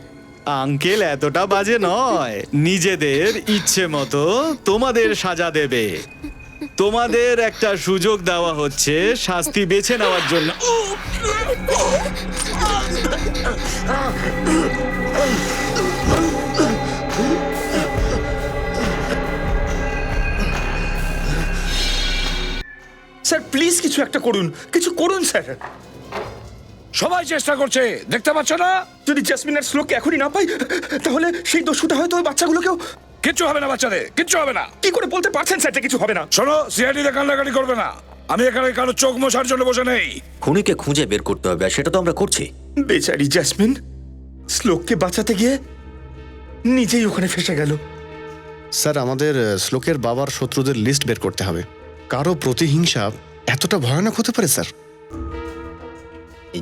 আঙ্কেল এতটা বাজে নয়, নিজেদের ইচ্ছে মতো তোমাদের সাজা দেবে। তোমাদের একটা সুযোগ দেওয়া হচ্ছে শাস্তি বেছে নেওয়ার জন্য। স্যার প্লিজ কিছু একটা করুন, কিছু করুন স্যার। সবাই চেষ্টা করছে, দেখতে পাচ্ছ না? যদি জাসমিনের শ্লোককে এখনই না পাই, তাহলে সেই দস্যুটা হয়তো ওই বাচ্চাগুলোকেও। কিচ্ছু হবে না বাচ্চাদের, কিচ্ছু হবে না। কি করে বলতে পারছেন স্যার কিছু হবে না? শোনো, সিআইডিতে কান্নাকাটি করবে না। আমি এখানে কারো চোখ মশার জন্য বসে নেই। খুনিকে খুঁজে বের করতে হবে, আর সেটা তো আমরা করছি। বেচারি জাসমিন শ্লোককে বাঁচাতে গিয়ে নিজেই ওখানে ফেসে গেল। স্যার আমাদের শ্লোকের বাবার শত্রুদের লিস্ট বের করতে হবে। কারো প্রতিহিংসা এতটা ভয়ানক হতে পারে স্যার?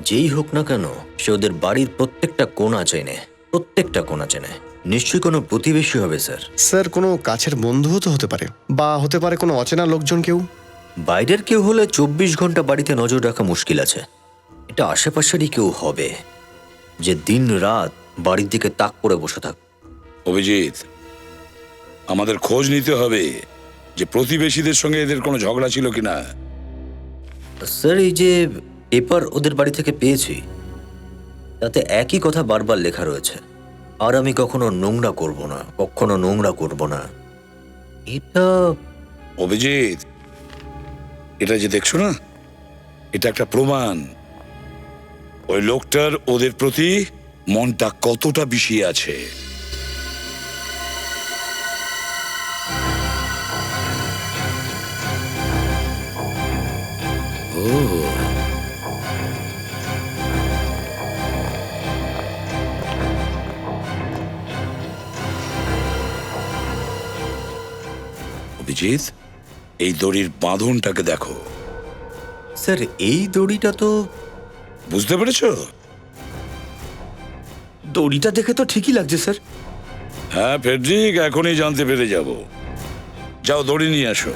যেই হোক না কেন, সে ওদের বাড়ির প্রত্যেকটা কোণা চেনে, প্রত্যেকটা কোণা চেনে। নিশ্চয়ই কোনো প্রতিবেশী হবে স্যার। স্যার কোনো কাছের বন্ধুও তো হতে পারে, বা হতে পারে কোনো অচেনা লোকজন কেউ। বাইরের কেউ হলে 24 ঘন্টা বাড়িতে নজর রাখা মুশকিল আছে। এটা আশেপাশেরই কেউ হবে যে দিন রাত বাড়ির দিকে তাক করে বসে থাক। অভিজিৎ, আমাদের খোঁজ নিতে হবে যে প্রতিবেশীদের সঙ্গে এদের কোনো ঝগড়া ছিল কিনা। স্যার, এই যে পেপার ওদের বাড়ি থেকে পেয়েছি, তাতে একই কথা বারবার লেখা রয়েছে, আর আমি কখনো নোংরা করব না, কখনো নোংরা করব না। এটা অভিজিৎ, এটা যে দেখছো না, এটা একটা প্রমাণ ওই লোকটার ওদের প্রতি মনটা কতটা বিষিয়ে আছে। অভিজিৎ, এই দড়ির বাঁধনটাকে দেখো। স্যার এই দড়িটা তো বুঝতে পেরেছো? দড়িটা দেখে তো ঠিকই লাগছে স্যার। হ্যাঁ ফেডরিক, এখনই জানতে পেরে যাব। যাও দড়ি নিয়ে আসো।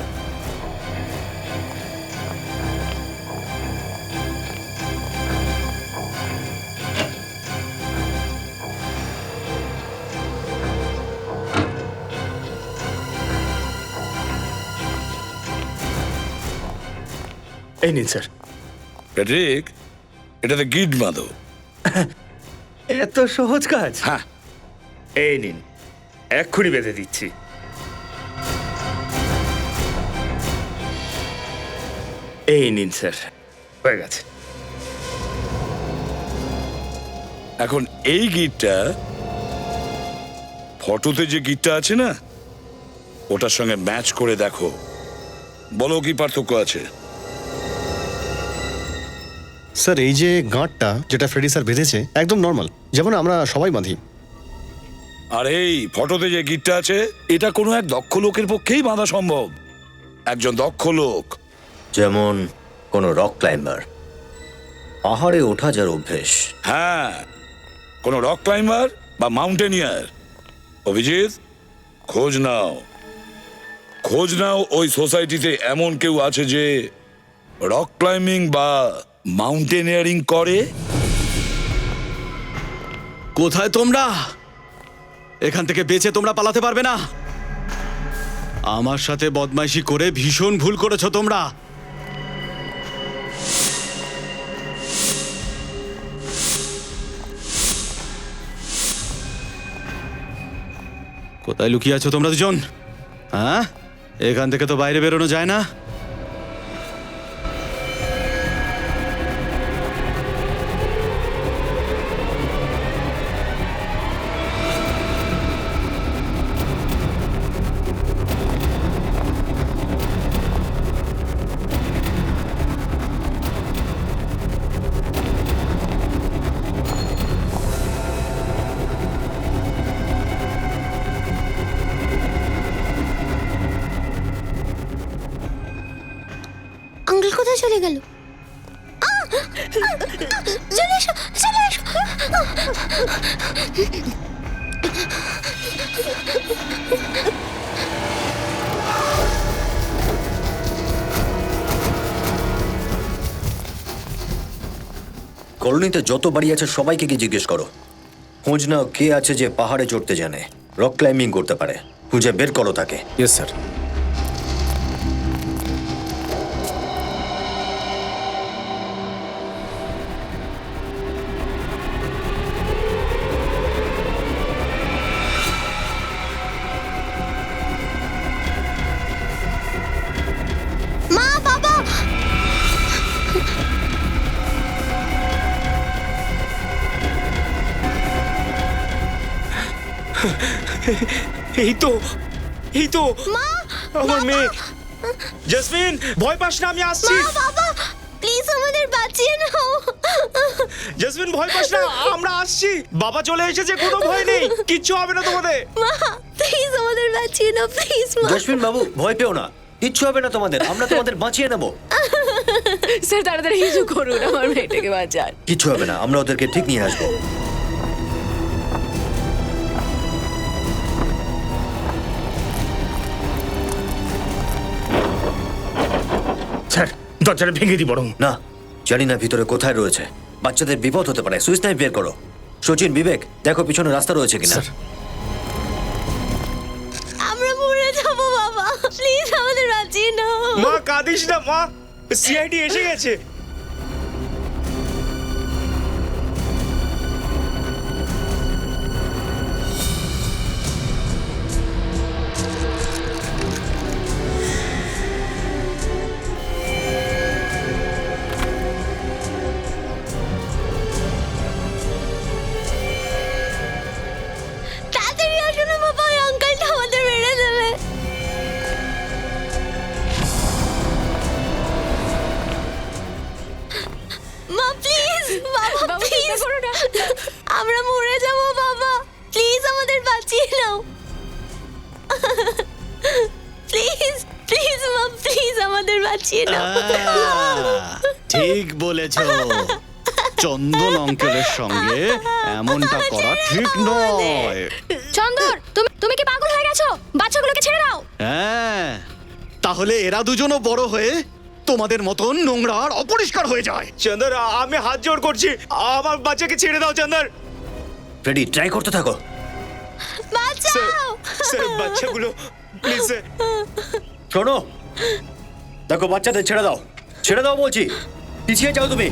এই নিন স্যার। ফেডরিক, এটাতে গিট বাঁধো। এত সহজ কাজ? হ্যাঁ। এই নিন, এক্ষুনি বেঁধে দিচ্ছি। এই নিন স্যার, হয়ে গেছে। এখন এই গিটটা ফটোতে যে গিটটা আছে না, ওটার সঙ্গে ম্যাচ করে দেখো। বলো কি পার্থক্য আছে? স্যার এই যে গাঁটটা যেটা ফ্রেডি স্যার বেঁধেছে একদম নর্মাল, যেমন আমরা সবাই বাঁধি। আর এই ফটোতে যে গিটটা আছে, এটা কোনো এক দক্ষ লোকের পক্ষেই বাঁধা সম্ভব। একজন দক্ষ লোক, যেমন কোনো রক ক্লাইম্বার, পাহাড়ে ওঠা যার অভ্যেস। হ্যাঁ, কোনো রক ক্লাইম্বার বা মাউন্টেনিয়ার। অভিজিৎ, খোঁজ নাও, খোঁজ নাও ওই সোসাইটিতে এমন কেউ আছে যে রক ক্লাইম্বিং বা মাউন্টেনিয়ারিং করে। কোথায় তোমরা? এখান থেকে বেঁচে তোমরা পালাতে পারবে না। আমার সাথে বদমাইশি করে ভীষণ ভুল করেছো তোমরা। কোথায় লুকিয়ে আছো তোমরা দুজন? হ্যাঁ, এখান থেকে তো বাইরে বেরোনো যায় না। আঙ্কেল কোথায় চলে গেল? চলে এসো, চলে এসো। কলোনিতে যত বাড়ি আছে সবাইকে গিয়ে জিজ্ঞেস করো, খোঁজ নাও কে আছে যে পাহাড়ে চড়তে জানে, রক ক্লাইম্বিং করতে পারে। খুঁজে বের করো তাকে। Yes sir. মা, বাবা, এই তো, এই তো মা, আমার মেয়ে। জেসমিন, ভয় পাস না, আমি আসছি। মা, বাবা, প্লিজ আমাদের বাঁচিয়ে নাও। জেসমিন, ভয় পাস না, আমরা আসছি। বাবা চলে এসেছে, কোনো ভয় নেই, কিচ্ছু হবে না তোমাদের। মা, প্লিজ আমাদের বাঁচিয়ে নাও, প্লিজ মা। জসমিন বাবু, ভয় পেও না, কিচ্ছু হবে না তোমাদের, আমরা তোমাদের বাঁচিয়ে নেবো। স্যার তাড়াতাড়ি কিছু করুন, আমার মেয়েটাকে বাঁচান। কিচ্ছু হবে না, আমরা ওদেরকে ঠিক নিয়ে আসবো। স্যার, দরজাটা ভেঙে দিই বরং। না, জানি না ভিতরে কোথায় রয়েছে, বাচ্চাদের বিপদ হতে পারে। সুইচ নাইফ বের করো। সচিন, বিবেক, দেখো পিছনে রাস্তা রয়েছে কিনা। আমরা মরে যাবো বাবা, প্লিজ আমাদের বাঁচিয়ে নাও। মা কাঁদিস না মা, সিআইডি এসে গেছে। তাড়াতাড়ি আসো না বাবা, ওই আঙ্কেলটা আমাদের মেরে দেবে। বাঁচিয়ে নাও। ঠিক বলেছ, চন্দন অঙ্কেলের সঙ্গে এমনটা করা ঠিক নয়। চন্দর, তুমি কি পাগল হয়ে গেছো? বাচ্চাগুলোকে ছেড়ে দাও। হ্যাঁ, তাহলে এরা দুজনও বড় হয়ে তোমাদের মতন নোংরা আর অপরিষ্কার হয়ে যায়। চন্দর, আমি হাত জোড় করছি, আমার বাচ্চাকে ছেড়ে দাও চন্দর। ফ্রেডি, ট্রাই করতে থাকো। বাঁচাও। স্যার, বাচ্চাগুলো প্লিজ স্যার। শোনো, দেখো বাচ্চাদের ছেড়ে দাও, ছেড়ে দাও বলছি। পিছিয়ে যাও তুমি।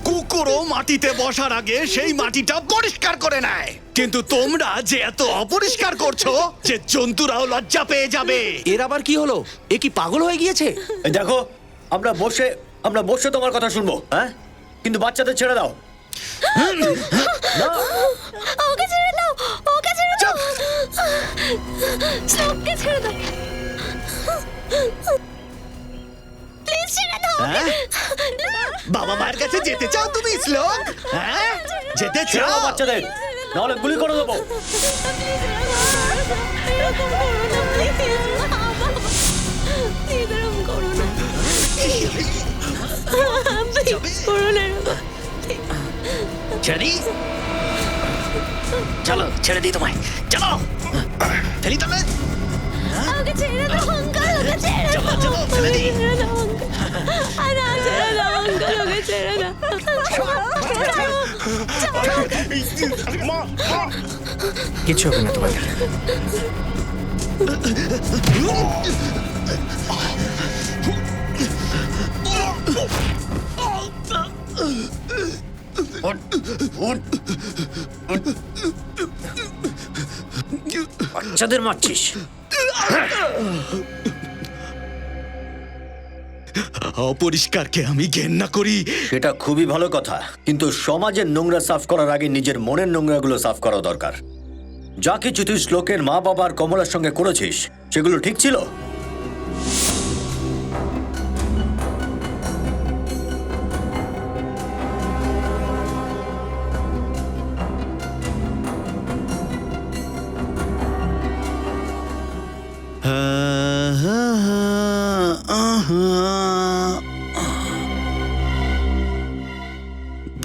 কুকুরও মাটিতে বসার আগে সেই মাটিটা পরিষ্কার করে নেয়, কিন্তু তোমরা যে এত অপরিষ্কার করছো যে জন্তুরাও লজ্জা পেয়ে যাবে। এর আবার কি হলো? এ কি পাগল হয়ে গিয়েছে? এই দেখো, আমরা বসে তোমার কথা শুনবো, হ্যাঁ, কিন্তু বাচ্চাদের ছেড়ে দাও। ওকে ছেড়ে দাও, ওকে ছেড়ে দাও, ওকে ছেড়ে দাও, প্লিজ ছেড়ে দাও। বাবা মায়ের কাছে যেতে চাও তুমি, শ্লোক? হ্যাঁ, যেতে ছেড়ে দাও চাও? বাচ্চাদের, নাহলে গুলি করে দেবো। এরকম করো না, প্লিজ বাবা, প্লিজ এরকম করো না, প্লিজ করো না এরকম। ছেড়ে চলো, ছেড়ে দিই তোমায়, চলো ফেলি তবে। ওকে ছেড়ে দাও আঙ্কেল, ওকে ছেড়ে দাও, চলো ফেলে দিই। ছেড়ে দাও আঙ্কেল, আরে ছেড়ে দাও আঙ্কেল, ওকে ছেড়ে দাও। কিছু হবে না তোমাদের। বাচ্চাদের মারছিস? অপরিষ্কারকে আমি ঘেন্না করি। সেটা খুবই ভালো কথা, কিন্তু সমাজের নোংরা সাফ করার আগে নিজের মনের নোংরাগুলো সাফ করা দরকার। যা কিছু তুই শ্লোকের মা বাবার কমলার সঙ্গে করেছিস সেগুলো ঠিক ছিল?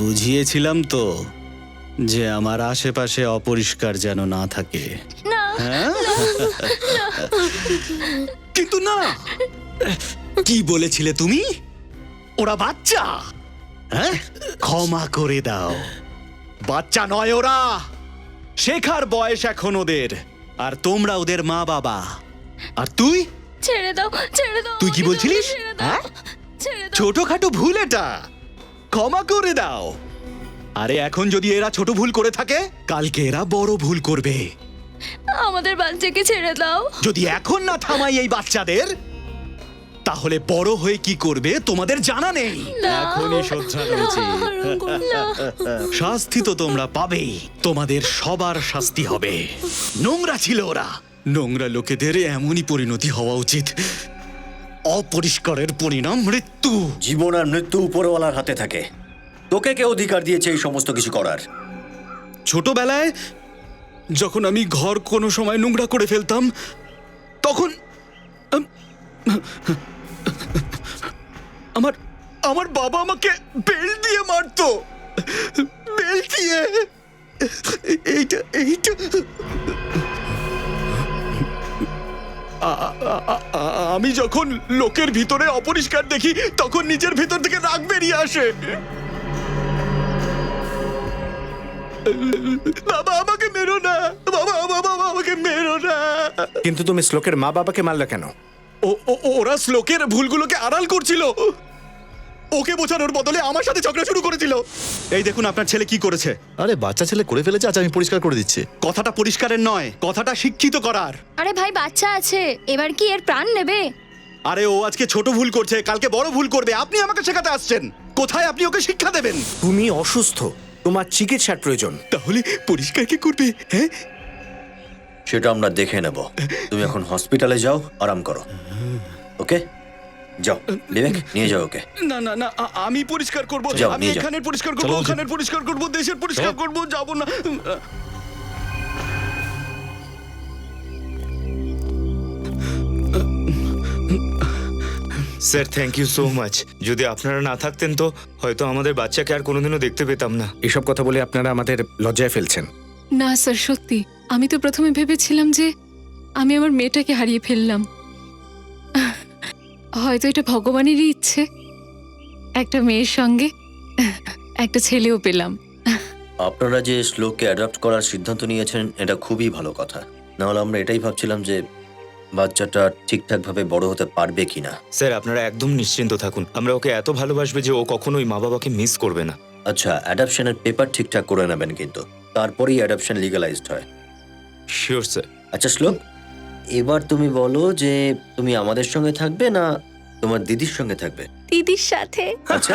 বুঝিয়েছিলাম তো যে আমার আশেপাশে অপরিষ্কার যেন না থাকে। না, হ্যাঁ? কিন্তু না, কি বলেছিলে তুমি? ওরা বাচ্চা। হ্যাঁ, ক্ষমা করে দাও। বাচ্চা নয় ওরা, শেখার বয়স এখন ওদের, আর তোমরা ওদের মা বাবা। আর তুই ছেড়ে দাও, ছেড়ে দাও। তুই কি বলছিলিস? ছেড়ে দাও, হ্যাঁ, ছেড়ে দাও। ছোটখাটো ভুল এটা, ক্ষমা করে দাও। আরে এখন যদি এরা ছোট ভুল করে থাকে, কালকে এরা বড় ভুল করবে। আমাদের বাচ্চাকে ছেড়ে দাও। যদি এখন না থামাই এই বাচ্চাদের, তাহলে বড় হয়ে কি করবে তোমাদের জানা নেই। এখনই শ্রদ্ধা রয়েছে, শাস্তি তো তোমরা পাবেই। তোমাদের সবার শাস্তি হবে। নোংরা ছিল ওরা, নোংরা লোকেদের এমনই পরিণতি হওয়া উচিত। অপরিষ্কারের পরিণাম মৃত্যু। জীবন আর মৃত্যু উপরওয়ালার হাতে থাকে। তোকে কে অধিকার দিয়েছে এই সমস্ত কিছু করার? ছোটবেলায় যখন আমি ঘর কোনো সময় নোংরা করে ফেলতাম, তখন আমার বাবা আমাকে বেল্ট দিয়ে মারতো, বেল্ট দিয়ে। এইটা আমি যখন লোকের ভিতরে অপরিষ্কার দেখি, তখন নিজের ভিতর থেকে রাগ বেরিয়ে আসে। বাবা আমাকে মেরো না, বাবা আমাকে মেরো না। কিন্তু তুমি শ্লোকের মা বাবাকে মারলে কেন? ওরা শ্লোকের ভুলগুলোকে আড়াল করছিল। ওকে বোঝানোর বদলে আমার সাথে ঝগড়া শুরু করেছিল। এই দেখুন আপনার ছেলে কি করেছে। আরে বাচ্চা ছেলে করে ফেলেছে, আচ্ছা আমি পরিষ্কার করে দিচ্ছি। কথাটা পরিষ্কারের নয়, কথাটা শিক্ষিত করার। আরে ভাই, বাচ্চা আছে, এবার কি এর প্রাণ নেবে? আরে ও আজকে ছোট ভুল করছে, কালকে বড় ভুল করবে। আপনি আমাকে শেখাতে আসছেন, কোথায় আপনি ওকে শিক্ষা দেবেন? তুমি অসুস্থ, তোমার চিকিৎসার প্রয়োজন। তাহলে পরিষ্কার কি করবে? হ্যাঁ, সেটা আমরা দেখে নেব। তুমি এখন হসপিটালে যাও, আরাম করো। ওকে, যাও বিবেক, নিয়ে যাও ওকে। না না না, আমি পরিষ্কার করব। যাও, আমি নিয়ে যাও। এখানের পরিষ্কার করব, ওখানের পরিষ্কার করব, দেশের পরিষ্কার করব। যাব না। Sir thank you so much. যদি আপনারা না থাকতেন তো হয়তো আমাদের বাচ্চাকে আর কোনোদিনও দেখতে পেতাম না। এসব কথা বলে আপনারা আমাদের লজ্জায় ফেলছেন। না স্যার, সত্যি আমি তো প্রথমে ভেবেছিলাম যে আমি আমার মেয়েটাকে হারিয়ে ফেললাম। হয়তো এটা ভগবানেরই ইচ্ছে, একটা মেয়ের সঙ্গে একটা ছেলেও পেলাম। আপনারা যে শ্লোককে অ্যাডাপ্ট করার সিদ্ধান্ত নিয়েছেন এটা খুবই ভালো কথা। নাহলে আমরা এটাই ভাবছিলাম যে বাচ্চাটা ঠিকঠাকভাবে বড় হতে পারবে কিনা। স্যার আপনারা একদম নিশ্চিন্ত থাকুন, আমরা ওকে এত ভালোবাসবে যে ও কখনোই মা বাবাকে মিস করবে না। আচ্ছা, অ্যাডাপশনের পেপার ঠিকঠাক করে নেবেন কিন্তু, তারপরেই অ্যাডাপশন লিগ্যালাইজড হয়। Sure sir. আচ্ছা শ্লোক, এবার তুমি বলো যে তুমি আমাদের সঙ্গে থাকবে না তোমার দিদির সঙ্গে থাকবে? দিদির সাথে। আচ্ছা